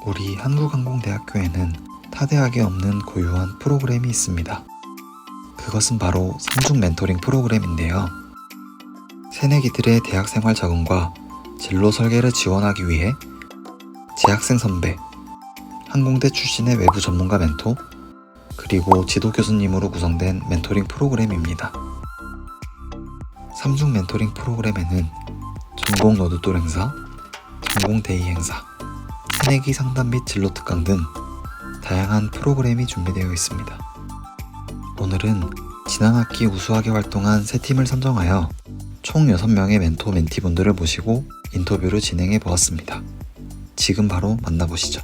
우리 한국항공대학교에는 타 대학에 없는 고유한 프로그램이 있습니다. 그것은 바로 삼중 멘토링 프로그램인데요. 새내기들의 대학생활 적응과 진로 설계를 지원하기 위해 재학생 선배, 항공대 출신의 외부 전문가 멘토, 그리고 지도 교수님으로 구성된 멘토링 프로그램입니다. 삼중 멘토링 프로그램에는 전공 노드돌 행사, 전공 데이 행사, 새내기 상담 및 진로 특강 등 다양한 프로그램이 준비되어 있습니다. 오늘은 지난 학기 우수하게 활동한 세 팀을 선정하여 총 6명의 멘토 멘티분들을 모시고 인터뷰를 진행해 보았습니다. 지금 바로 만나보시죠.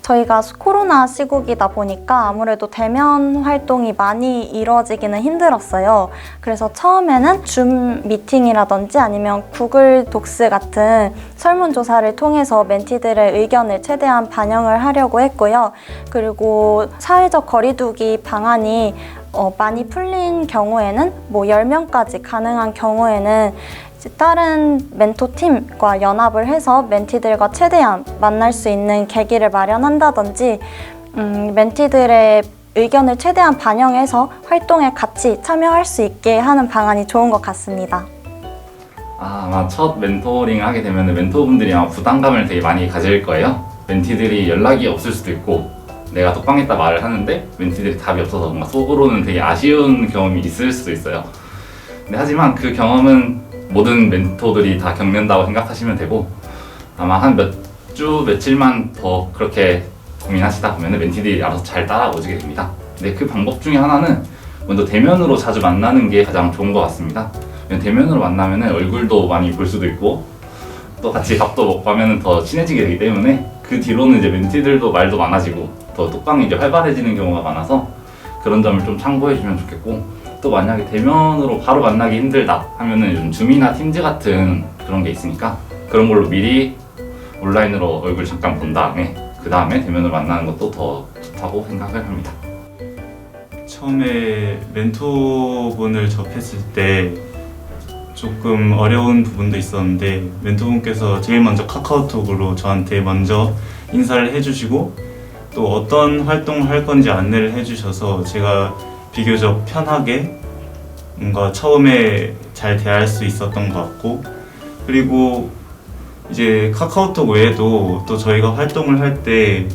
저희가 코로나 시국이다 보니까 아무래도 대면 활동이 많이 이루어지기는 힘들었어요. 그래서 처음에는 줌 미팅이라든지 아니면 구글 독스 같은 설문조사를 통해서 멘티들의 의견을 최대한 반영을 하려고 했고요. 그리고 사회적 거리두기 방안이 많이 풀린 경우에는 10명까지 가능한 경우에는 다른 멘토팀과 연합을 해서 멘티들과 최대한 만날 수 있는 계기를 마련한다든지 멘티들의 의견을 최대한 반영해서 활동에 같이 참여할 수 있게 하는 방안이 좋은 것 같습니다. 아마 첫 멘토링을 하게 되면 멘토분들이 아마 부담감을 되게 많이 가질 거예요. 멘티들이 연락이 없을 수도 있고 내가 독방했다 말을 하는데 멘티들이 답이 없어서 뭔가 속으로는 되게 아쉬운 경험이 있을 수도 있어요. 근데 하지만 그 경험은 모든 멘토들이 다 겪는다고 생각하시면 되고 아마 한 몇 주, 며칠만 더 그렇게 고민하시다 보면 멘티들이 알아서 잘 따라오게 됩니다. 근데 그 방법 중에 하나는 먼저 대면으로 자주 만나는 게 가장 좋은 것 같습니다. 대면으로 만나면 얼굴도 많이 볼 수도 있고 또 같이 밥도 먹고 하면 더 친해지게 되기 때문에 그 뒤로는 이제 멘티들도 말도 많아지고 더 톡방이 이제 활발해지는 경우가 많아서 그런 점을 좀 참고해 주면 좋겠고 또 만약에 대면으로 바로 만나기 힘들다 하면은 요즘 줌이나 팀즈 같은 그런 게 있으니까 그런 걸로 미리 온라인으로 얼굴 잠깐 본 다음에 그 다음에 대면으로 만나는 것도 더 좋다고 생각을 합니다. 처음에 멘토분을 접했을 때 조금 어려운 부분도 있었는데 멘토분께서 제일 먼저 카카오톡으로 저한테 먼저 인사를 해주시고 또 어떤 활동을 할 건지 안내를 해주셔서 제가 비교적 편하게 뭔가 처음에 잘 대할 수 있었던 것 같고 그리고 이제 카카오톡 외에도 또 저희가 활동을 할 때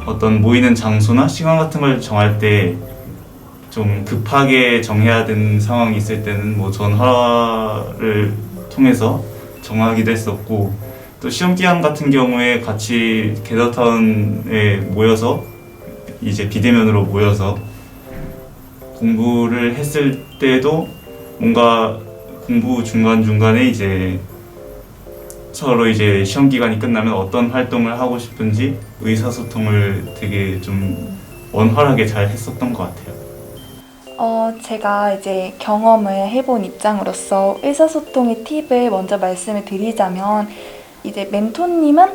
어떤 모이는 장소나 시간 같은 걸 정할 때 좀 급하게 정해야 되는 상황이 있을 때는 전화를 통해서 정하기도 했었고 또 시험 기간 같은 경우에 같이 게더타운에 모여서 이제 비대면으로 모여서 공부를 했을 때도 뭔가 공부 중간중간에 이제 서로 이제 시험 기간이 끝나면 어떤 활동을 하고 싶은지 의사소통을 되게 좀 원활하게 잘 했었던 것 같아요. 제가 이제 경험을 해본 입장으로서 의사소통의 팁을 먼저 말씀을 드리자면 이제 멘토님은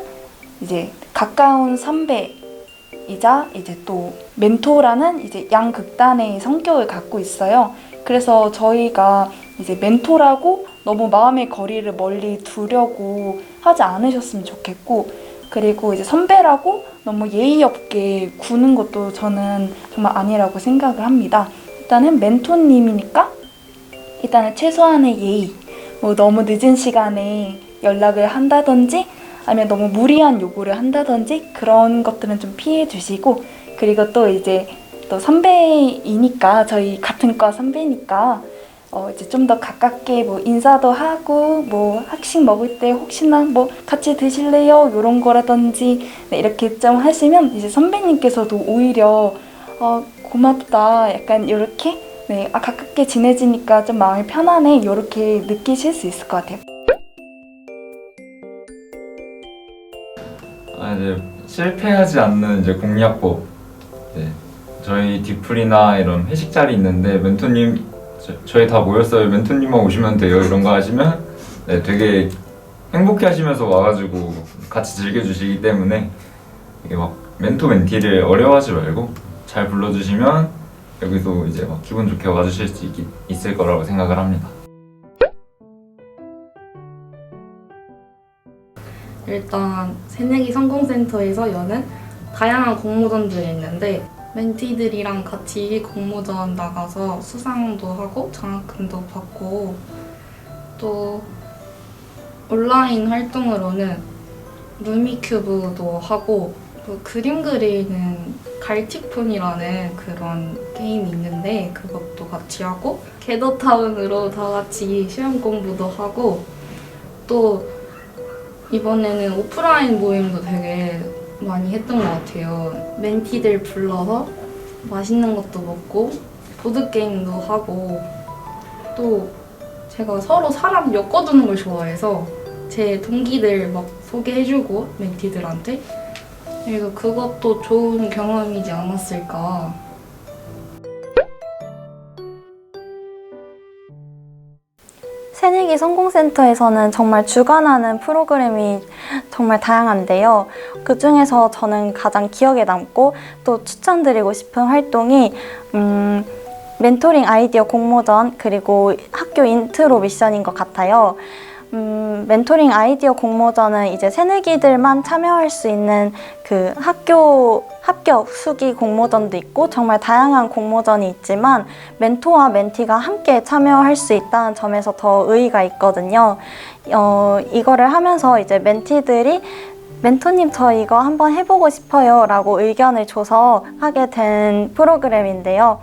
이제 가까운 선배이자 이제 또 멘토라는 이제 양극단의 성격을 갖고 있어요. 그래서 저희가 이제 멘토라고 너무 마음의 거리를 멀리 두려고 하지 않으셨으면 좋겠고 그리고 이제 선배라고 너무 예의 없게 구는 것도 저는 정말 아니라고 생각을 합니다. 일단은 멘토님이니까 일단은 최소한의 예의, 너무 늦은 시간에 연락을 한다든지 아니면 너무 무리한 요구를 한다든지 그런 것들은 좀 피해 주시고 그리고 또 이제 또 선배이니까 저희 같은 과 선배니까 이제 좀 더 가깝게 인사도 하고 학식 먹을 때 혹시나 같이 드실래요? 이런 거라든지 이렇게 좀 하시면 이제 선배님께서도 오히려 고맙다 약간 이렇게 가깝게 지내지니까 좀 마음이 편하네 이렇게 느끼실 수 있을 것 같아요. 이제 실패하지 않는 이제 공략법. 저희 디플이나 이런 회식 자리 있는데 멘토님 저희 다 모였어요. 멘토님만 오시면 돼요. 이런 거 하시면 되게 행복해하시면서 와가지고 같이 즐겨주시기 때문에 이게 막 멘토 멘티를 어려워하지 말고 잘 불러주시면 여기서 이제 막 기분 좋게 와주실 수 있을 거라고 생각을 합니다. 일단 새내기 성공센터에서 여는 다양한 공모전들이 있는데 멘티들이랑 같이 공모전 나가서 수상도 하고 장학금도 받고 또 온라인 활동으로는 루미큐브도 하고 또 그림 그리는 갈틱폰이라는 그런 게임이 있는데 그것도 같이 하고 겟더타운으로 다 같이 시험 공부도 하고 또 이번에는 오프라인 모임도 되게 많이 했던 것 같아요. 멘티들 불러서 맛있는 것도 먹고 보드게임도 하고 또 제가 서로 사람 엮어두는 걸 좋아해서 제 동기들 막 소개해주고 멘티들한테 그래서 그것도 좋은 경험이지 않았을까. 새내기 성공센터에서는 정말 주관하는 프로그램이 정말 다양한데요. 그 중에서 저는 가장 기억에 남고 또 추천드리고 싶은 활동이 멘토링 아이디어 공모전 그리고 학교 인트로 미션인 것 같아요. 멘토링 아이디어 공모전은 이제 새내기들만 참여할 수 있는 그 학교 합격 수기 공모전도 있고 정말 다양한 공모전이 있지만 멘토와 멘티가 함께 참여할 수 있다는 점에서 더 의의가 있거든요. 이거를 하면서 이제 멘티들이 멘토님 저 이거 한번 해보고 싶어요 라고 의견을 줘서 하게 된 프로그램인데요.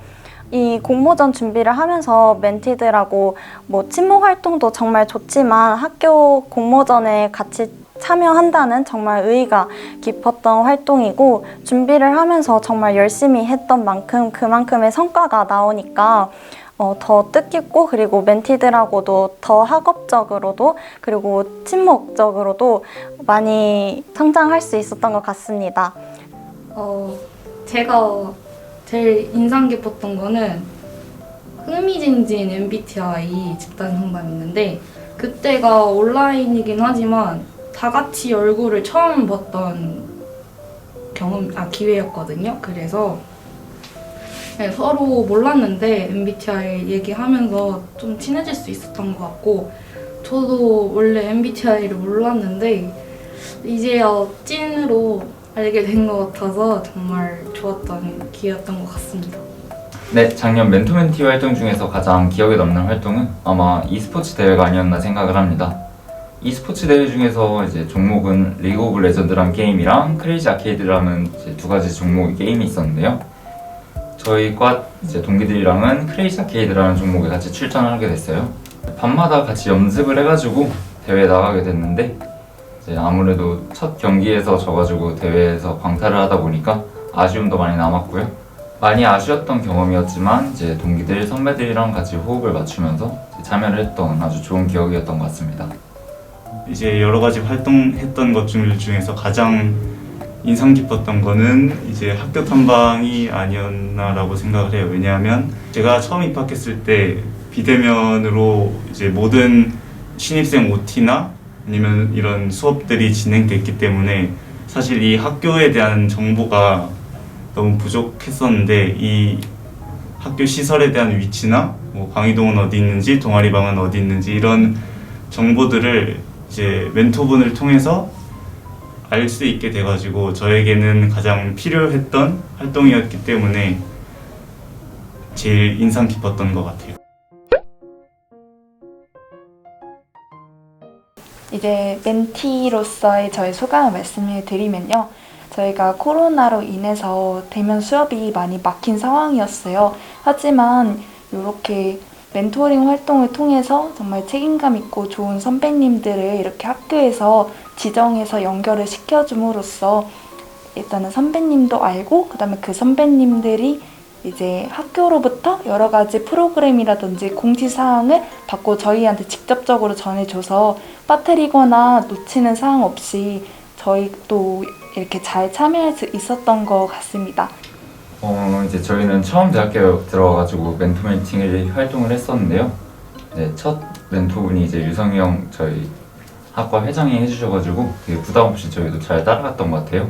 이 공모전 준비를 하면서 멘티들하고 뭐 친목 활동도 정말 좋지만 학교 공모전에 같이 참여한다는 정말 의의가 깊었던 활동이고 준비를 하면서 정말 열심히 했던 만큼 그만큼의 성과가 나오니까 더 뜻깊고 그리고 멘티들하고도 더 학업적으로도 그리고 친목적으로도 많이 성장할 수 있었던 것 같습니다. 제가 제일 인상 깊었던 거는 흥미진진 MBTI 집단 상담이 있는데 그때가 온라인이긴 하지만 다 같이 얼굴을 처음 봤던 기회였거든요. 그래서 네, 서로 몰랐는데 MBTI 얘기하면서 좀 친해질 수 있었던 것 같고 저도 원래 MBTI를 몰랐는데 이제야 찐으로 알게 된 것 같아서 정말 좋았던 기회였던 것 같습니다. 네, 작년 멘토멘티 활동 중에서 가장 기억에 남는 활동은 아마 e스포츠 대회가 아니었나 생각을 합니다. e스포츠 대회 중에서 이제 종목은 리그 오브 레전드라는 게임이랑 크레이지 아케이드라는 이제 두 가지 종목의 게임이 있었는데요. 저희 과 이제 동기들이랑은 크레이지 아케이드라는 종목에 같이 출전을 하게 됐어요. 밤마다 같이 연습을 해가지고 대회에 나가게 됐는데 이제 아무래도 첫 경기에서 져가지고 대회에서 광탈을 하다 보니까 아쉬움도 많이 남았고요. 많이 아쉬웠던 경험이었지만 이제 동기들, 선배들이랑 같이 호흡을 맞추면서 참여를 했던 아주 좋은 기억이었던 것 같습니다. 이제 여러 가지 활동했던 것 중에서 가장 인상 깊었던 거는 이제 학교 탐방이 아니었나라고 생각을 해요. 왜냐하면 제가 처음 입학했을 때 비대면으로 이제 모든 신입생 OT나 아니면 이런 수업들이 진행됐기 때문에 사실 이 학교에 대한 정보가 너무 부족했었는데 이 학교 시설에 대한 위치나 뭐 강의동은 어디 있는지 동아리방은 어디 있는지 이런 정보들을 이제 멘토분을 통해서 알 수 있게 돼가지고 저에게는 가장 필요했던 활동이었기 때문에 제일 인상 깊었던 것 같아요. 이제 멘티로서의 저의 소감을 말씀을 드리면요. 저희가 코로나로 인해서 대면 수업이 많이 막힌 상황이었어요. 하지만 이렇게 멘토링 활동을 통해서 정말 책임감 있고 좋은 선배님들을 이렇게 학교에서 지정해서 연결을 시켜줌으로써 일단은 선배님도 알고 그다음에 그 선배님들이 이제 학교로부터 여러 가지 프로그램이라든지 공지사항을 받고 저희한테 직접적으로 전해줘서 빠뜨리거나 놓치는 사항 없이 저희도 이렇게 잘 참여할 수 있었던 것 같습니다. 이제 저희는 처음 대학교에 들어와가지고 멘토 멘팅을 활동을 했었는데요. 네, 첫 멘토분이 이제 유성이 형 저희 학과 회장이 해주셔가지고 되게 부담 없이 저희도 잘 따라갔던 것 같아요.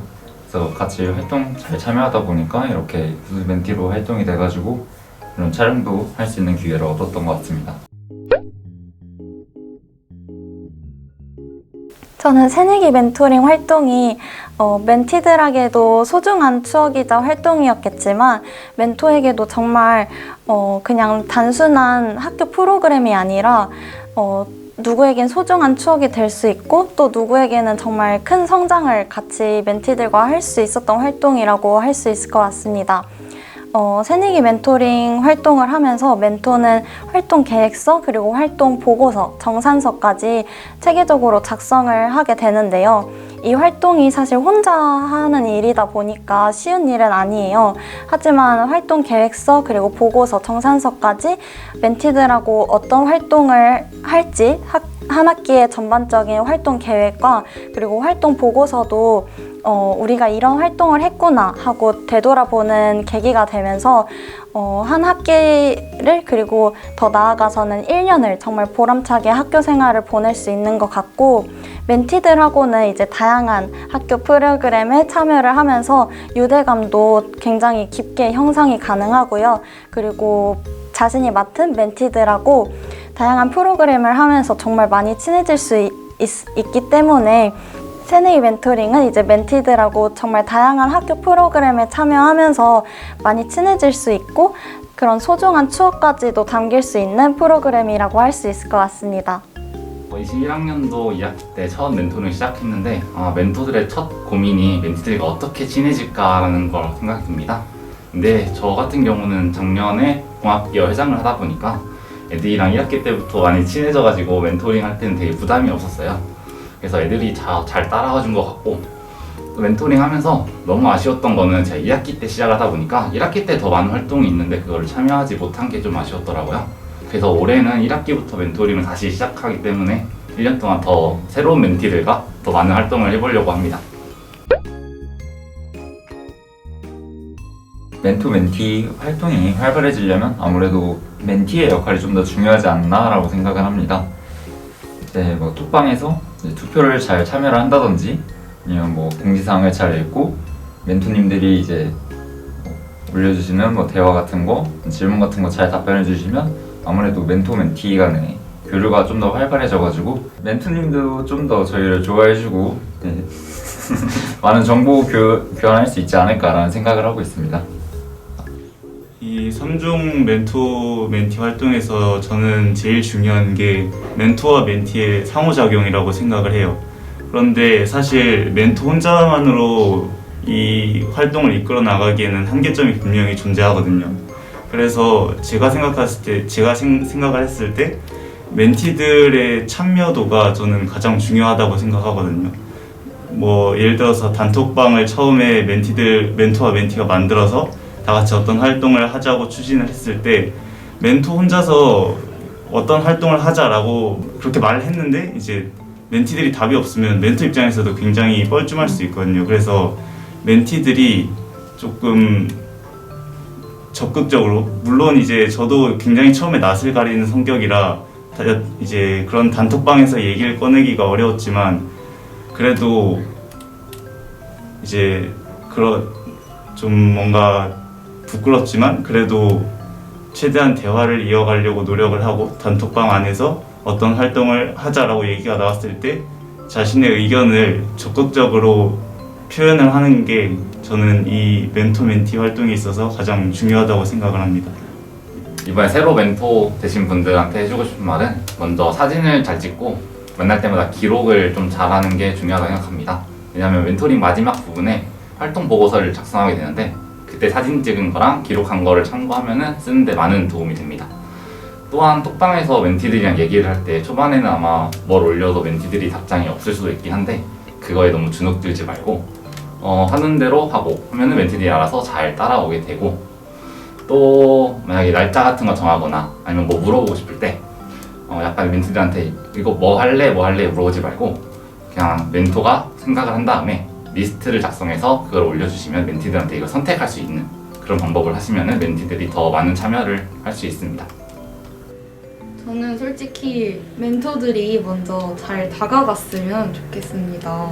그래서 같이 활동 잘 참여하다 보니까 이렇게 멘티로 활동이 돼가지고 이런 촬영도 할 수 있는 기회를 얻었던 것 같습니다. 저는 새내기 멘토링 활동이 멘티들에게도 소중한 추억이자 활동이었겠지만 멘토에게도 정말 그냥 단순한 학교 프로그램이 아니라 누구에겐 소중한 추억이 될 수 있고 또 누구에게는 정말 큰 성장을 같이 멘티들과 할 수 있었던 활동이라고 할 수 있을 것 같습니다. 새내기 멘토링 활동을 하면서 멘토는 활동 계획서 그리고 활동 보고서, 정산서까지 체계적으로 작성을 하게 되는데요. 이 활동이 사실 혼자 하는 일이다 보니까 쉬운 일은 아니에요. 하지만 활동 계획서 그리고 보고서, 정산서까지 멘티들하고 어떤 활동을 할지 한 학기의 전반적인 활동 계획과 그리고 활동 보고서도 우리가 이런 활동을 했구나 하고 되돌아보는 계기가 되면서 한 학기를 그리고 더 나아가서는 1년을 정말 보람차게 학교 생활을 보낼 수 있는 것 같고 멘티들하고는 이제 다양한 학교 프로그램에 참여를 하면서 유대감도 굉장히 깊게 형성이 가능하고요. 그리고 자신이 맡은 멘티들하고 다양한 프로그램을 하면서 정말 많이 친해질 수 있기 때문에 새내기 멘토링은 이제 멘티들하고 정말 다양한 학교 프로그램에 참여하면서 많이 친해질 수 있고 그런 소중한 추억까지도 담길 수 있는 프로그램이라고 할 수 있을 것 같습니다. 21학년도 2학기 때 처음 멘토링을 시작했는데 멘토들의 첫 고민이 멘티들과 어떻게 친해질까라는 걸 생각이 듭니다. 근데 저 같은 경우는 작년에 공학기어 회장을 하다 보니까 애들이랑 1학기 때부터 많이 친해져가지고 멘토링 할 때는 되게 부담이 없었어요. 그래서 애들이 잘 따라와 준 것 같고 또 멘토링 하면서 너무 아쉬웠던 거는 제가 2학기 때 시작을 하다 보니까 1학기 때 더 많은 활동이 있는데 그거를 참여하지 못한 게 좀 아쉬웠더라고요. 그래서 올해는 1학기부터 멘토링을 다시 시작하기 때문에 1년 동안 더 새로운 멘티들과 더 많은 활동을 해보려고 합니다. 멘토 멘티 활동이 활발해지려면 아무래도 멘티의 역할이 좀 더 중요하지 않나라고 생각을 합니다. 네, 뭐 톡방에서 투표를 잘 참여를 한다든지 아니면 뭐 공지사항을 잘 읽고 멘토님들이 이제 올려주시는 뭐 대화 같은 거, 질문 같은 거 잘 답변해 주시면 아무래도 멘토 멘티 간의 교류가 좀 더 활발해져가지고 멘토님도 좀 더 저희를 좋아해주고 네. 많은 정보 교환할 수 있지 않을까라는 생각을 하고 있습니다. 이 3중 멘토 멘티 활동에서 저는 제일 중요한 게 멘토와 멘티의 상호작용이라고 생각을 해요. 그런데 사실 멘토 혼자만으로 이 활동을 이끌어 나가기에는 한계점이 분명히 존재하거든요. 그래서 제가 생각을 했을 때 멘티들의 참여도가 저는 가장 중요하다고 생각하거든요. 뭐 예를 들어서 단톡방을 처음에 멘토와 멘티가 만들어서 다 같이 어떤 활동을 하자고 추진을 했을 때 멘토 혼자서 어떤 활동을 하자라고 그렇게 말을 했는데 이제 멘티들이 답이 없으면 멘토 입장에서도 굉장히 뻘쭘할 수 있거든요. 그래서 멘티들이 조금 적극적으로, 물론 이제 저도 굉장히 처음에 낯을 가리는 성격이라 이제 그런 단톡방에서 얘기를 꺼내기가 어려웠지만 그래도 이제 좀 뭔가 부끄럽지만 그래도 최대한 대화를 이어가려고 노력을 하고 단톡방 안에서 어떤 활동을 하자라고 얘기가 나왔을 때 자신의 의견을 적극적으로 표현을 하는 게 저는 이 멘토 멘티 활동에 있어서 가장 중요하다고 생각을 합니다. 이번에 새로 멘토 되신 분들한테 해주고 싶은 말은 먼저 사진을 잘 찍고 만날 때마다 기록을 좀 잘하는 게 중요하다고 생각합니다. 왜냐하면 멘토링 마지막 부분에 활동 보고서를 작성하게 되는데 그때 사진 찍은 거랑 기록한 거를 참고하면 쓰는데 많은 도움이 됩니다. 또한 톡방에서 멘티들이랑 얘기를 할 때 초반에는 아마 뭘 올려도 멘티들이 답장이 없을 수도 있긴 한데 그거에 너무 주눅 들지 말고 하는 대로 하고 하면 멘티들이 알아서 잘 따라오게 되고 또 만약에 날짜 같은 거 정하거나 아니면 뭐 물어보고 싶을 때 약간 멘티들한테 이거 뭐 할래 물어보지 말고 그냥 멘토가 생각을 한 다음에 리스트를 작성해서 그걸 올려주시면 멘티들한테 이걸 선택할 수 있는 그런 방법을 하시면 멘티들이 더 많은 참여를 할 수 있습니다. 저는 솔직히 멘토들이 먼저 잘 다가갔으면 좋겠습니다.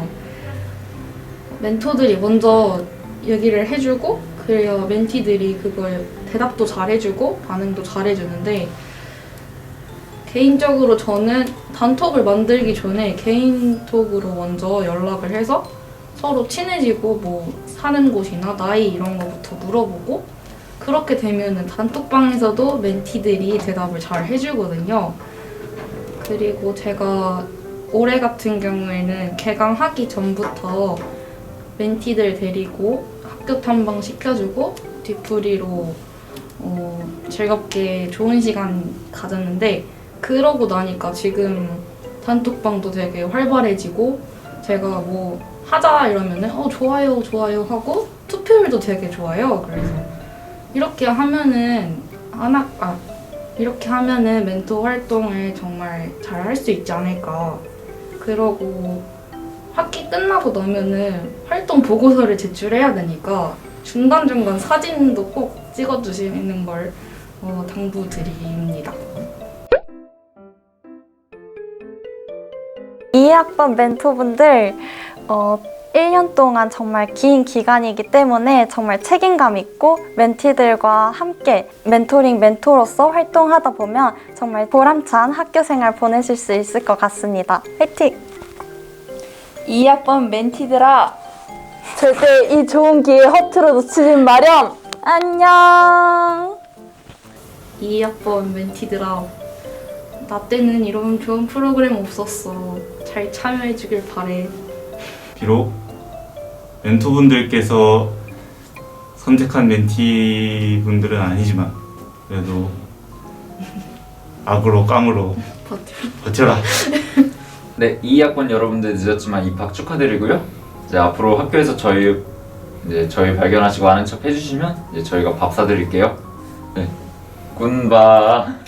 멘토들이 먼저 얘기를 해주고 그래야 멘티들이 그걸 대답도 잘해주고 반응도 잘해주는데 개인적으로 저는 단톡을 만들기 전에 개인톡으로 먼저 연락을 해서 서로 친해지고 뭐 사는 곳이나 나이 이런 거부터 물어보고 그렇게 되면은 단톡방에서도 멘티들이 대답을 잘 해주거든요. 그리고 제가 올해 같은 경우에는 개강하기 전부터 멘티들 데리고 학교 탐방 시켜주고 뒤풀이로 즐겁게 좋은 시간 가졌는데 그러고 나니까 지금 단톡방도 되게 활발해지고 제가 뭐 하자 이러면은 좋아요 좋아요 하고 투표율도 되게 좋아요. 그래서 이렇게 하면은 이렇게 하면은 멘토 활동을 정말 잘 할 수 있지 않을까. 그러고 학기 끝나고 나면은 활동 보고서를 제출해야 되니까 중간중간 사진도 꼭 찍어주시는 걸 당부드립니다. 2학번 멘토분들 1년 동안 정말 긴 기간이기 때문에 정말 책임감 있고 멘티들과 함께 멘토링 멘토로서 활동하다 보면 정말 보람찬 학교 생활 보내실 수 있을 것 같습니다. 화이팅! 2학번 멘티들아, 절대 이 좋은 기회 허투루 놓치지 마렴! 안녕! 2학번 멘티들아, 나 때는 이런 좋은 프로그램 없었어. 잘 참여해주길 바래. 비록 멘토분들께서 선택한 멘티분들은 아니지만 그래도 악으로 깡으로 버텨라. 네, 2학번 여러분들 늦었지만 입학 축하드리고요. 이제 앞으로 학교에서 저희 발견하시고 아는 척 해주시면 이제 저희가 밥 사드릴게요. 네, 꾼바.